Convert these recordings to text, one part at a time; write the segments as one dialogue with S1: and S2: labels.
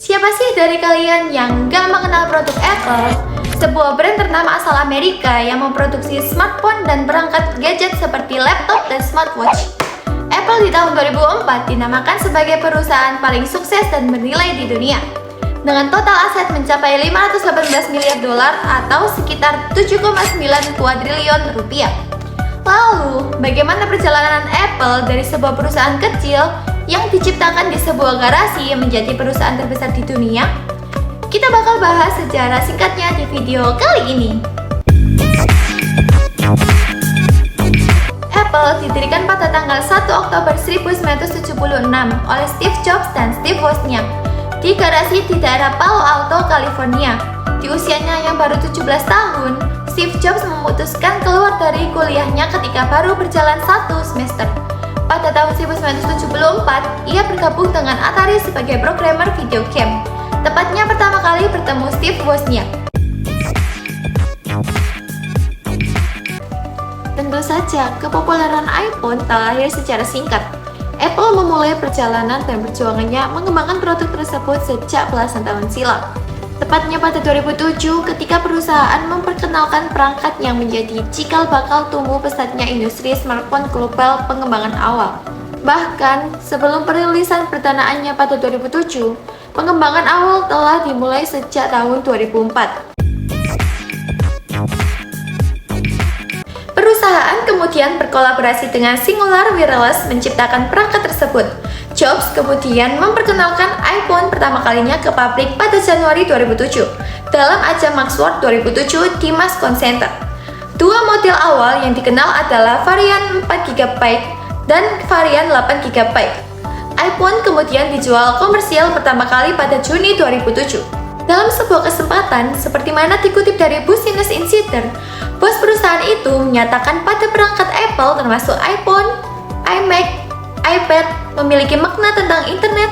S1: Siapa sih dari kalian yang gak mengenal produk Apple? Sebuah brand ternama asal Amerika yang memproduksi smartphone dan perangkat gadget seperti laptop dan smartwatch. Apple di tahun 2004 dinamakan sebagai perusahaan paling sukses dan bernilai di dunia. Dengan total aset mencapai 518 miliar dolar atau sekitar 7,9 kuadriliun rupiah. Lalu, bagaimana perjalanan Apple dari sebuah perusahaan kecil yang diciptakan di sebuah garasi menjadi perusahaan terbesar di dunia? Kita bakal bahas sejarah singkatnya di video kali ini. Apple didirikan pada tanggal 1 Oktober 1976 oleh Steve Jobs dan Steve Wozniak di garasi di daerah Palo Alto, California. Di usianya yang baru 17 tahun, Steve Jobs memutuskan keluar dari kuliahnya ketika baru berjalan 1 semester. Pada tahun 1974, ia bergabung dengan Atari sebagai programmer video game. Tepatnya pertama kali bertemu Steve Wozniak. Tentu saja, kepopuleran iPhone tak lahir secara singkat. Apple memulai perjalanan dan perjuangannya mengembangkan produk tersebut sejak belasan tahun silam. Tepatnya pada 2007 ketika perusahaan memperkenalkan perangkat yang menjadi cikal bakal tumbuh pesatnya industri smartphone global pengembangan awal. Bahkan, sebelum perilisan perdanaannya pada 2007, pengembangan awal telah dimulai sejak tahun 2004. Perusahaan kemudian berkolaborasi dengan Singular Wireless menciptakan perangkat tersebut. Jobs kemudian memperkenalkan iPhone pertama kalinya ke publik pada Januari 2007 dalam ajang Maxworld 2007 di Moscone Center. Dua model awal yang dikenal adalah varian 4GB dan varian 8GB. iPhone kemudian dijual komersial pertama kali pada Juni 2007. Dalam sebuah kesempatan, seperti mana dikutip dari Business Insider, bos perusahaan itu menyatakan pada perangkat Apple termasuk iPhone, iMac, iPad memiliki makna tentang internet,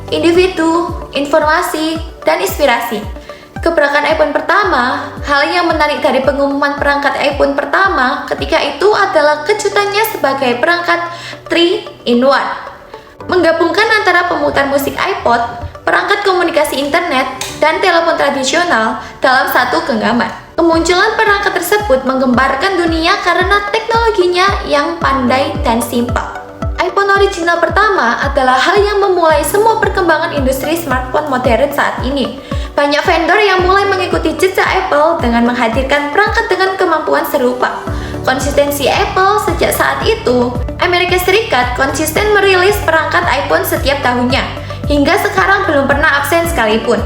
S1: individu, informasi, dan inspirasi. Gebrakan iPhone pertama, hal yang menarik dari pengumuman perangkat iPhone pertama ketika itu adalah kejutannya sebagai perangkat 3-in-1. Menggabungkan antara pemutar musik iPod, perangkat komunikasi internet, dan telepon tradisional dalam satu genggaman. Kemunculan perangkat tersebut menggemparkan dunia karena teknologinya yang pandai dan simpel. iPhone original pertama adalah hal yang memulai semua perkembangan industri smartphone modern saat ini. Banyak vendor yang mulai mengikuti jejak Apple dengan menghadirkan perangkat dengan kemampuan serupa. Konsistensi Apple sejak saat itu, Amerika Serikat konsisten merilis perangkat iPhone setiap tahunnya, hingga sekarang belum pernah absen sekalipun.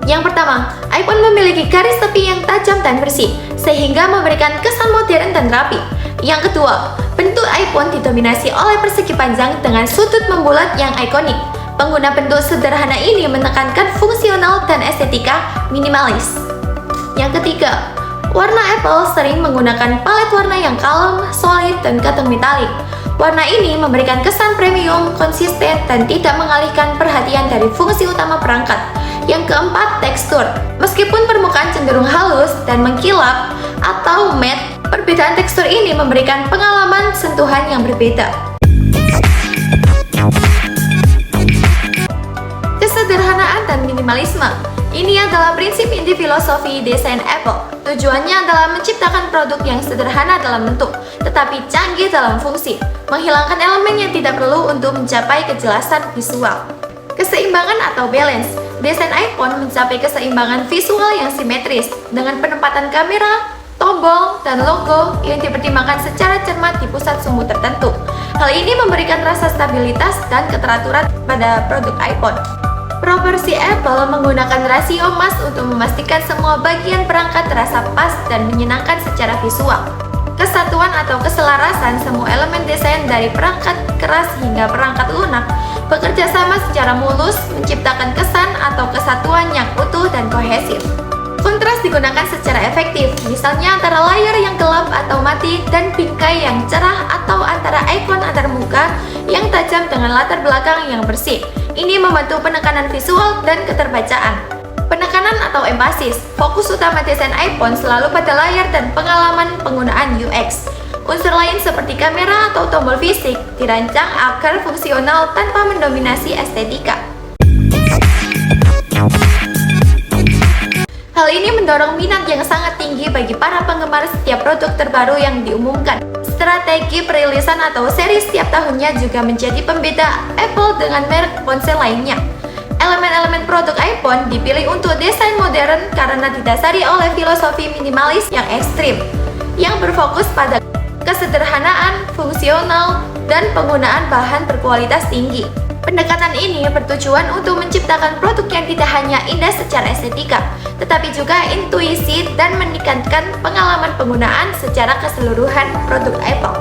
S1: Yang pertama, iPhone memiliki garis tepi yang tajam dan bersih, sehingga memberikan kesan modern dan rapi. Yang kedua, bentuk iPhone didominasi oleh persegi panjang dengan sudut membulat yang ikonik. Pengguna bentuk sederhana ini menekankan fungsional dan estetika minimalis. Yang ketiga, warna Apple sering menggunakan palet warna yang kalem, solid, dan katun metalik. Warna ini memberikan kesan premium, konsisten, dan tidak mengalihkan perhatian dari fungsi utama perangkat. Yang keempat, tekstur. Meskipun permukaan cenderung halus dan mengkilap atau matte, perbedaan tekstur ini memberikan pengalaman sentuhan yang berbeda. Kesederhanaan dan minimalisme. Ini adalah prinsip inti filosofi desain Apple. Tujuannya adalah menciptakan produk yang sederhana dalam bentuk, tetapi canggih dalam fungsi, menghilangkan elemen yang tidak perlu untuk mencapai kejelasan visual. Keseimbangan atau balance. Desain iPhone mencapai keseimbangan visual yang simetris dengan penempatan kamera, tombol, dan logo yang dipertimbangkan secara cermat di pusat sumbu tertentu. Hal ini memberikan rasa stabilitas dan keteraturan pada produk iPhone. Proporsi Apple menggunakan rasio emas untuk memastikan semua bagian perangkat terasa pas dan menyenangkan secara visual. Kesatuan atau keselarasan semua elemen desain dari perangkat keras hingga perangkat lunak bekerja sama secara mulus menciptakan kesan atau kesatuan yang utuh dan kohesif. Kontras digunakan secara efektif, misalnya antara layar yang gelap atau mati dan bingkai yang cerah atau antara ikon antarmuka yang tajam dengan latar belakang yang bersih. Ini membantu penekanan visual dan keterbacaan. Penekanan atau empasis, fokus utama desain iPhone selalu pada layar dan pengalaman penggunaan UX. Unsur lain seperti kamera atau tombol fisik dirancang agar fungsional tanpa mendominasi estetika. Hal ini mendorong minat yang sangat tinggi bagi para penggemar setiap produk terbaru yang diumumkan. Strategi perilisan atau seri setiap tahunnya juga menjadi pembeda Apple dengan merek ponsel lainnya. Elemen-elemen produk iPhone dipilih untuk desain modern karena didasari oleh filosofi minimalis yang ekstrim, yang berfokus pada kesederhanaan, fungsional, dan penggunaan bahan berkualitas tinggi. Pendekatan ini bertujuan untuk menciptakan produk yang tidak hanya indah secara estetika, tetapi juga intuisi dan meningkatkan pengalaman penggunaan secara keseluruhan produk Apple.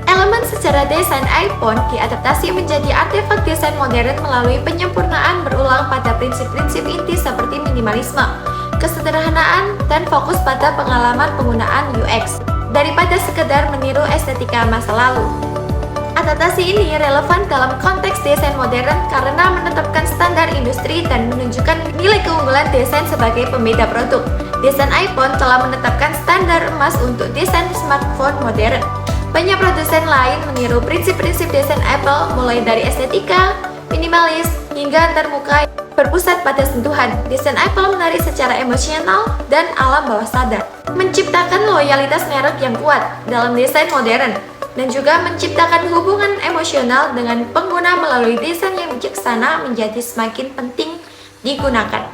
S1: Elemen secara desain iPhone diadaptasi menjadi artefak desain modern melalui penyempurnaan berulang pada prinsip-prinsip inti seperti minimalisme, kesederhanaan, dan fokus pada pengalaman penggunaan UX, daripada sekedar meniru estetika masa lalu. Adaptasi ini relevan dalam konteks desain modern karena menetapkan standar industri dan menunjukkan nilai keunggulan desain sebagai pembeda produk. Desain iPhone telah menetapkan standar emas untuk desain smartphone modern. Banyak produsen lain meniru prinsip-prinsip desain Apple mulai dari estetika, minimalis, hingga antarmuka berpusat pada sentuhan. Desain Apple menarik secara emosional dan alam bawah sadar, menciptakan loyalitas merek yang kuat dalam desain modern, dan juga menciptakan hubungan emosional dengan pengguna melalui desain yang bijaksana menjadi semakin penting digunakan.